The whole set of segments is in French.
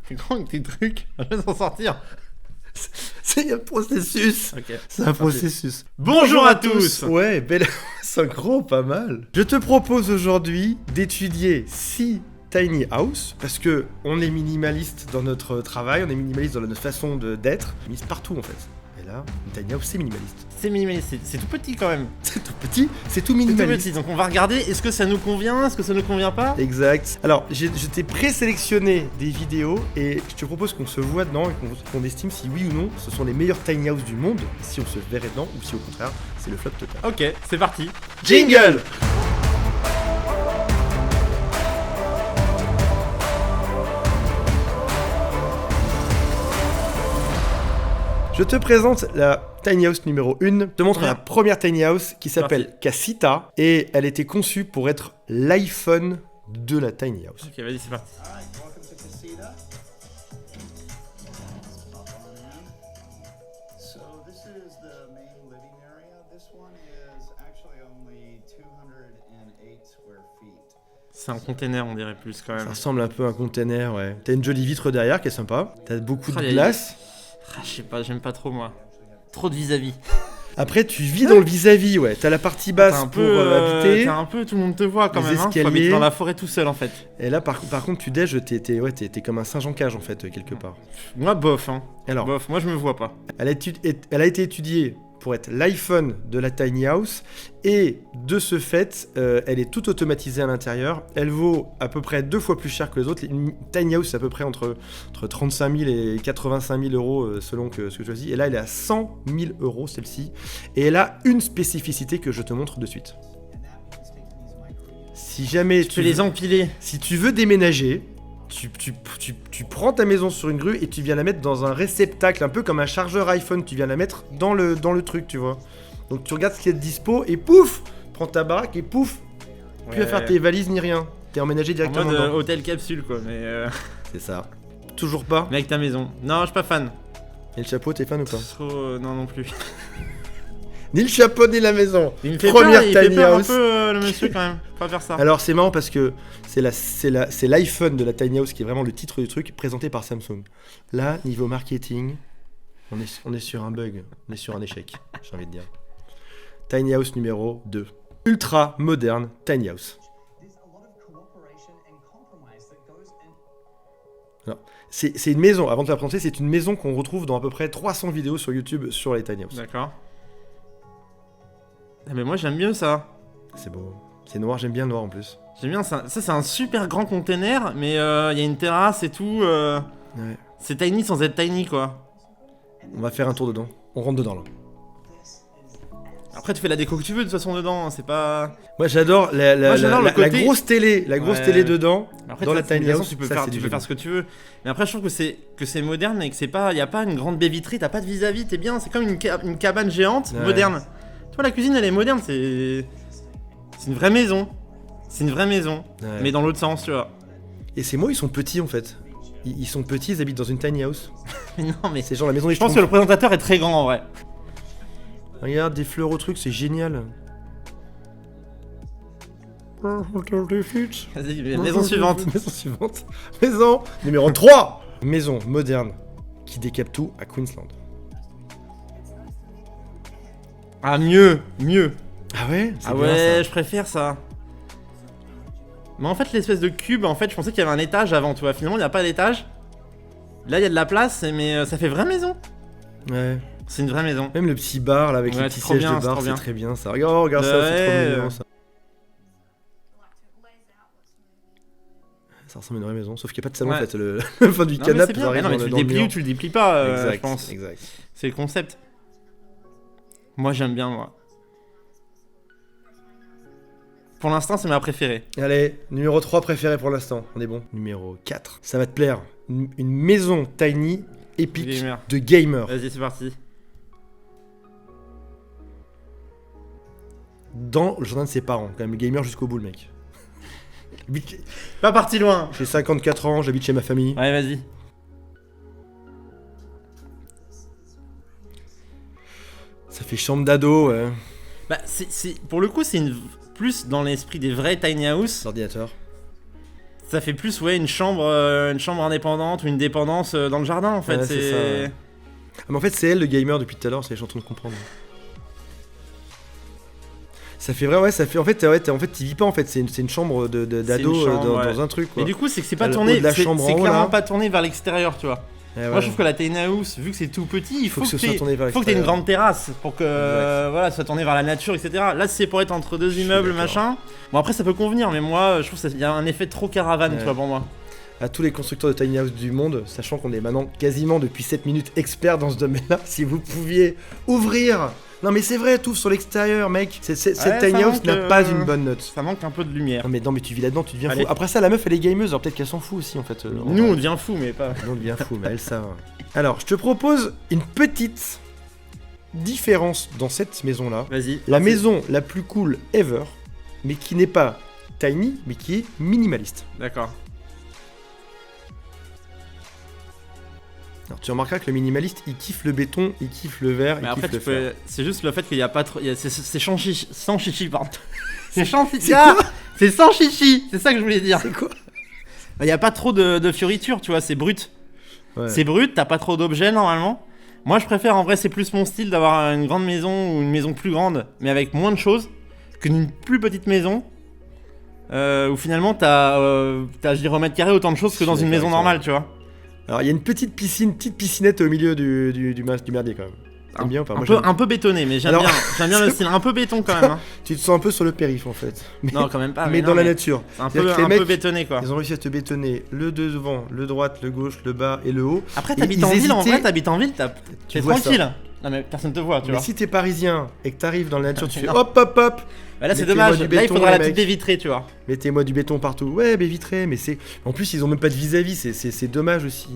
C'est grand avec tes trucs. Je vais s'en sortir. C'est un processus. Ok. C'est un processus. Bonjour à tous. Ouais, belle... c'est gros, pas mal. Je te propose aujourd'hui d'étudier 6 tiny house, parce que on est minimaliste dans notre travail, on est minimaliste dans notre façon d'être, mise partout en fait. Et là, une tiny house, c'est minimaliste. C'est minimaliste, c'est tout petit quand même. C'est tout petit, c'est tout C'est tout minimaliste. petit, donc on va regarder, est-ce que ça nous convient, est-ce que ça nous convient pas? Exact. Alors, je t'ai présélectionné des vidéos et je te propose qu'on se voit dedans et qu'on estime si oui ou non ce sont les meilleurs tiny house du monde, si on se verrait dedans ou si au contraire c'est le flop total. Ok, c'est parti. Jingle. Je te présente la tiny house numéro 1. Je te montre la première tiny house qui s'appelle Casita et elle était conçue pour être l'iPhone de la tiny house. Ok, vas-y, c'est parti. Welcome to Casita. So this is the main living area. This one is actually only 208 square feet. C'est un container, on dirait plus quand Ça même. ressemble un peu à un container, ouais. T'as une jolie vitre derrière qui est sympa. T'as beaucoup de Oh, glace. Ah, je sais pas, j'aime pas trop moi. Trop de vis-à-vis. Après, tu vis dans le vis-à-vis, ouais. T'as la partie basse T'as un pour peu, habiter. t'as un peu, tout le monde te voit quand Les même. Hein. Faut escaliers. habiter dans la forêt tout seul en fait. Et là, par contre, tu déges, t'es comme un Saint-Jean-Cage en fait, quelque part. Moi, bof, hein. Alors, Bof, moi je me vois pas. elle a été étudiée pour être l'iPhone de la tiny house et de ce fait, elle est toute automatisée à l'intérieur. Elle vaut à peu près 2 fois plus cher que les autres. Une tiny house, c'est à peu près entre 35 000 et 85 000 euros selon ce que tu choisis. Et là, elle est à 100 000 euros celle-ci. Et elle a une spécificité que je te montre de suite. Si jamais Tu peux les empiler. si tu veux déménager, tu prends ta maison sur une grue et tu viens la mettre dans un réceptacle, un peu comme un chargeur iPhone, tu viens la mettre dans le truc, tu vois. Donc tu regardes ce qu'il y a de dispo et pouf, prends ta baraque et pouf, plus à faire tes valises ni rien. T'es emménagé En directement mode dedans. hôtel capsule quoi, mais C'est ça. Toujours pas. avec ta maison. Non, je suis pas fan. Et le chapeau, t'es fan ou pas? Trop, non non plus. Ni le chapeau ni la maison. Il me fait Première peur, il fait tiny peur un house. peu le monsieur quand même. Faut pas faire ça. Alors c'est marrant parce que c'est l'iPhone de la tiny house qui est vraiment le titre du truc présenté par Samsung. Là, niveau marketing, on est sur un bug, on est sur un échec, j'ai envie de dire. Tiny house numéro 2. Ultra moderne tiny house. Alors, c'est une maison, avant de te la présenter, c'est une maison qu'on retrouve dans à peu près 300 vidéos sur YouTube sur les tiny house. D'accord. Ah mais moi j'aime bien ça. C'est beau. C'est noir, j'aime bien le noir en plus. J'aime bien ça. Ça c'est un super grand container, mais il y a une terrasse et tout. Ouais. C'est tiny sans être tiny quoi. On va faire un tour dedans. On rentre dedans là. Après tu fais la déco que tu veux de toute façon dedans, hein, c'est pas... Moi j'adore Moi, j'adore le la côté- grosse télé, Ouais. télé dedans. Après, Dans ça, la tiny de toute façon, house, tu peux, ça, faire, c'est tu du peux faire génie. ce que tu veux. Mais après, je trouve que c'est moderne et que c'est pas, y a pas une grande baie vitrée, t'as pas de vis-à-vis, t'es bien. C'est comme une cabane géante, Ouais. moderne. Tu vois, la cuisine, elle est moderne, c'est une vraie maison. C'est une vraie maison, Ouais. mais dans l'autre sens, tu vois. Et ces mots, ils sont petits en fait. Ils sont petits, ils habitent dans une tiny house. Mais non, mais C'est genre la maison des je pense que le présentateur est très grand en vrai. Regarde, des fleurs au truc, c'est génial. Vas-y, maison suivante. Maison suivante. Maison numéro 3. Maison moderne qui décape tout à Queensland. Ah, mieux. Ah ouais? C'est Ah bien, ouais, ça. je préfère ça. Mais en fait, l'espèce de cube, en fait, je pensais qu'il y avait un étage avant, tu vois. Finalement, il n'y a pas d'étage. Là, il y a de la place, mais ça fait vraie maison. Ouais. C'est une vraie maison. Même le petit bar là avec Ouais, les petits c'est trop sièges bien, de c'est bar, trop c'est bien. très bien ça. Regarde ça, c'est trop Ouais. mignon ça. Ça ressemble à une vraie maison, sauf qu'il n'y a pas de salon Ouais. en fait. Le fin du Non, mais canapé, c'est bien. ça arrive Non, mais dans tu le le déplies mur. ou tu le déplies pas, Exact, je pense. exact. C'est le concept. Moi, j'aime bien, moi. Pour l'instant, c'est ma préférée. Allez, numéro 3 préféré pour l'instant, on est bon. Numéro 4, ça va te plaire. Une maison tiny, épique, Gamer. de gamer. Vas-y, c'est parti. Dans le jardin de ses parents, quand même, gamer jusqu'au bout le mec. Pas parti loin. J'ai 54 ans, j'habite chez ma famille. Ouais, vas-y. Ça fait chambre d'ado, ouais. Bah, pour le coup, c'est plus dans l'esprit des vrais tiny house. L'ordinateur. Ça fait plus, ouais, une chambre indépendante ou une dépendance dans le jardin, en fait. Ouais, c'est ça, ouais. Ah, mais en fait, c'est elle le gamer depuis tout à l'heure, c'est je suis en train de comprendre. Ça fait vrai, ouais, ça fait. En fait, ouais, en fait, t'y vis pas, en fait, c'est une chambre d'ado une chambre, ouais. dans un truc, quoi. Et du coup, c'est que c'est pas T'as le tourné, haut de la c'est chambre en haut, clairement là. pas tourné vers l'extérieur, tu vois. Ouais, Moi, ouais. je trouve que la tiny house, vu que c'est tout petit, il faut ce que soit t'aies tourné vers faut que t'aies une l'extérieur. grande terrasse pour que voilà, ça soit tourné vers la nature, etc. Là, c'est pour être entre deux suis immeubles, d'accord. machin. Bon, après, ça peut convenir, mais moi, je trouve qu'il y a un effet trop caravane, Ouais. tu vois, pour moi. À tous les constructeurs de tiny house du monde, sachant qu'on est maintenant quasiment depuis 7 minutes experts dans ce domaine-là, si vous pouviez ouvrir. Non mais c'est vrai, tout sur l'extérieur, mec. Cette ça tiny house manque, n'a pas une bonne note. Ça manque un peu de lumière. Non mais tu vis là-dedans, tu deviens Allez. fou. Après ça, la meuf elle est gameuse, alors peut-être qu'elle s'en fout aussi en fait. Nous, on devient fou, mais pas. Nous on devient fou, mais elle ça va. Alors, je te propose une petite différence dans cette maison-là. Vas-y. La maison la plus cool ever, mais qui n'est pas tiny, mais qui est minimaliste. D'accord. Alors tu remarqueras que le minimaliste, il kiffe le béton, il kiffe le verre, Mais il après, kiffe le tu fer. peux... c'est juste le fait qu'il y a pas trop. C'est sans chichi, pardon. C'est sans chichi. C'est Ah, c'est sans chichi, c'est ça que je voulais dire. C'est quoi? Il y a pas trop de fioritures, tu vois, c'est brut. Ouais. C'est brut, t'as pas trop d'objets normalement. Moi, je préfère en vrai, c'est plus mon style d'avoir une grande maison ou une maison plus grande, mais avec moins de choses, qu'une plus petite maison. Où finalement t'as, je dirais au mètre carré autant de choses que dans une maison normale, tu vois. Alors il y a une petite piscinette au milieu du merdier quand même. T'aimes bien ou pas? Moi, j'aime. Un peu bétonné, mais j'aime Alors- bien le style, un peu béton quand même. Hein. Tu te sens un peu sur le périph en fait. Mais, Non, quand même pas. mais non, dans la nature. C'est un C'est-à-dire peu, que les un peu mecs, bétonné quoi. Ils ont réussi à te bétonner le devant, le droite, le gauche, le bas et le haut. Après, Et t'habites ils en ville, en hésitaient. vrai, t'habites en ville, Tu t'es vois ça. tranquille. Non, mais personne te voit, tu Mais vois. si t'es parisien et que t'arrives dans la nature, tu fais Non. hop hop hop, Bah là, c'est mettez-moi dommage. du Là, il béton, faudra les la petite mecs. baie vitrée, tu vois. mettez-moi du béton partout. Ouais, mais vitré, mais c'est. En plus, ils ont même pas de vis-à-vis, c'est dommage aussi.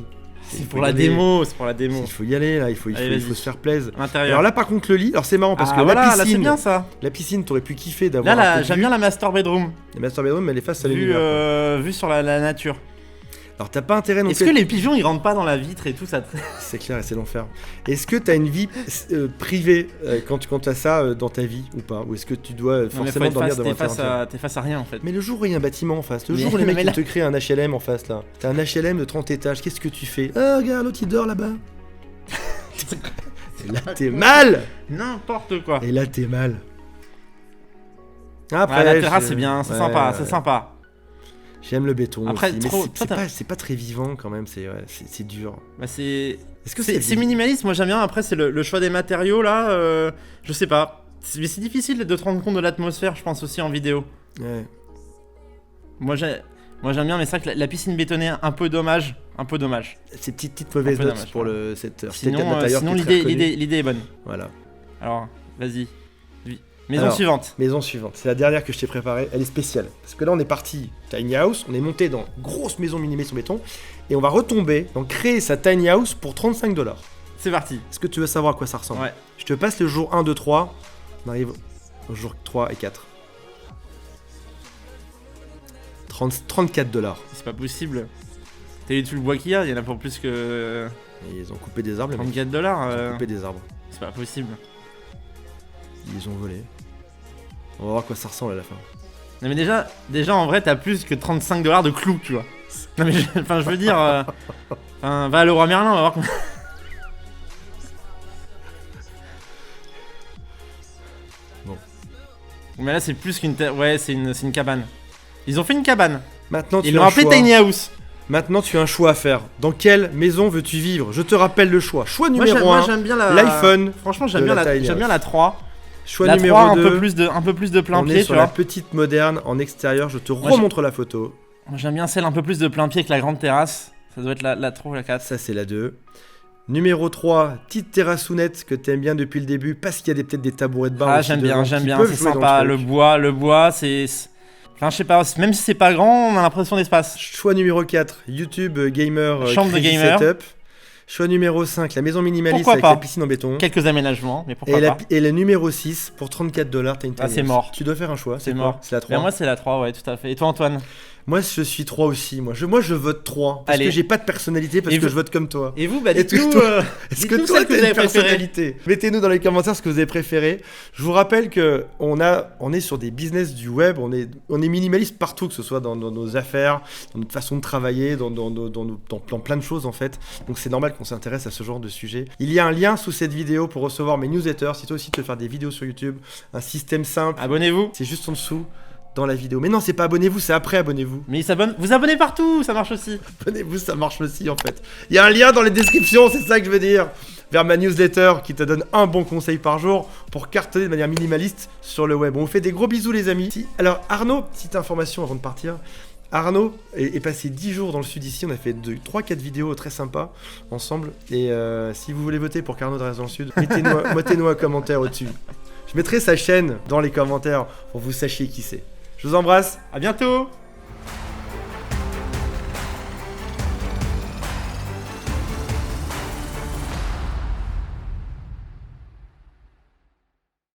C'est Il pour faut la y aller. démo, c'est pour la démo. Il faut y aller là, il faut Allez, vas-y. se faire plaisir. L'intérieur. Alors là, par contre, le lit, alors c'est marrant parce Ah, que voilà, la là, c'est piscine, bien ça. la piscine, t'aurais pu kiffer d'avoir. Là, un peu de j'aime vue. bien la master bedroom. La master bedroom, elle est face à l'univers. Vue sur la nature. Alors t'as pas intérêt non Est-ce plus. que les pigeons ils rentrent pas dans la vitre et tout ça C'est clair et c'est l'enfer. Est-ce que t'as une vie privée quand t'as ça dans ta vie ou pas? Ou est-ce que tu dois Non, mais faut forcément être dormir face, devant t'es un face, terrain? t'es face à rien en fait. Mais le jour où il y a un bâtiment en face, le Mais- jour où les mecs mais ils là- te créent un HLM en face là, t'as un HLM de 30 étages, qu'est-ce que tu fais? Ah regarde l'autre il dort là-bas. Et là t'es mal. N'importe quoi. Et là t'es mal. Après, Ouais, la terrasse je- c'est bien, c'est ouais, sympa, ouais. c'est sympa. J'aime le béton Après, aussi, trop- mais toi, c'est pas très vivant quand même, c'est dur. Bah c'est Est-ce que c'est minimaliste, moi j'aime bien. Après c'est le choix des matériaux là, je sais pas. Mais c'est difficile de te rendre compte de l'atmosphère, je pense aussi en vidéo. Ouais. Moi j'aime bien, mais c'est vrai que la piscine bétonnée un peu dommage, Ces petites mauvaises Un peu notes dommage, pour ouais. cette Sinon, d'intérieur sinon qui est très reconnue. l'idée est bonne. Voilà. Alors vas-y. Maison Alors, suivante. Maison suivante, c'est la dernière que je t'ai préparée, elle est spéciale. Parce que là on est parti tiny house, on est monté dans grosse maison minimaliste en béton, et on va retomber dans créer sa tiny house pour 35 $. C'est parti. Est-ce que tu veux savoir à quoi ça ressemble? Ouais. Je te passe le jour 1, 2, 3, on arrive au jour 3 et 4. 34 $. C'est pas possible. T'as vu tout le bois qu'il y a, il y en a pour plus que Et ils ont coupé des arbres, les mecs. 34 $. Ils ont coupé des arbres. C'est pas possible. Ils ont volé. On va voir à quoi ça ressemble à la fin. Non mais déjà en vrai t'as plus que 35 $ de clous, tu vois. Non mais je veux dire, va à Leroy Merlin, on va voir. Bon. Mais là c'est plus qu'une ouais c'est une cabane. Ils ont fait une cabane. Maintenant tu Ils as l'ont un appelé choix. Tiny House. Maintenant tu as un choix à faire. Dans quelle maison veux-tu vivre? Je te rappelle le choix. Choix Moi numéro 1, j'aime bien la l'iPhone. Franchement de j'aime bien la la Tiny j'aime bien House. la 3. Choix La numéro 3 2, un peu plus de plein on pied, est tu sur vois. la petite moderne en extérieur. Je te Moi, remontre la photo. Moi, j'aime bien celle un peu plus de plein pied que la grande terrasse. Ça doit être la 3 ou la 4. Ça c'est la 2. Numéro 3, petite terrassounette que t'aimes bien depuis le début parce qu'il y a peut-être des tabourets de bar. Ah aussi j'aime devant bien, qui peuvent c'est jouer dans sympa. le Le truc. bois c'est... Enfin je sais pas, même si c'est pas grand, on a l'impression d'espace. Choix numéro 4, YouTube gamer Chambre de crazy gamer. setup. Choix numéro 5, la maison minimaliste Pourquoi avec pas la piscine en béton. Quelques aménagements, mais pourquoi Et, pas. et le numéro 6, pour 34 $, t'as une Ah, tiny c'est house. mort. Tu dois faire un choix, C'est quoi? mort. C'est la 3. Mais moi c'est la 3, ouais, tout à fait. Et toi Antoine? Moi, je suis 3 aussi. Moi, je vote 3. Parce Allez. que j'ai pas de personnalité, parce Et que vous- je vote comme toi. Et vous, bah, Et dites-nous toi, Est-ce que dites-nous toi, celle que t'as vous une avez préférée. personnalité? Mettez-nous dans les commentaires ce que vous avez préféré. Je vous rappelle que on est sur des business du web, on est minimaliste partout, que ce soit dans nos affaires, dans notre façon de travailler, dans plein de choses en fait. Donc c'est normal qu'on s'intéresse à ce genre de sujet. Il y a un lien sous cette vidéo pour recevoir mes newsletters. Si toi aussi tu veux faire des vidéos sur YouTube, un système simple, Abonnez-vous. c'est juste en dessous dans la vidéo. Mais non, c'est pas abonnez-vous, c'est après abonnez-vous. Mais vous abonnez partout, ça marche aussi. Abonnez-vous, ça marche aussi en fait. Il y a un lien dans les descriptions, c'est ça que je veux dire. Vers ma newsletter qui te donne un bon conseil par jour pour cartonner de manière minimaliste sur le web. On vous fait des gros bisous les amis. Alors Arnaud, petite information avant de partir. Arnaud est passé 10 jours dans le sud ici, on a fait 3-4 vidéos très sympas ensemble. Et si vous voulez voter pour qu'Arnaud reste dans le sud, mettez-nous un commentaire au-dessus. Je mettrai sa chaîne dans les commentaires pour que vous sachiez qui c'est. Je vous embrasse. À bientôt.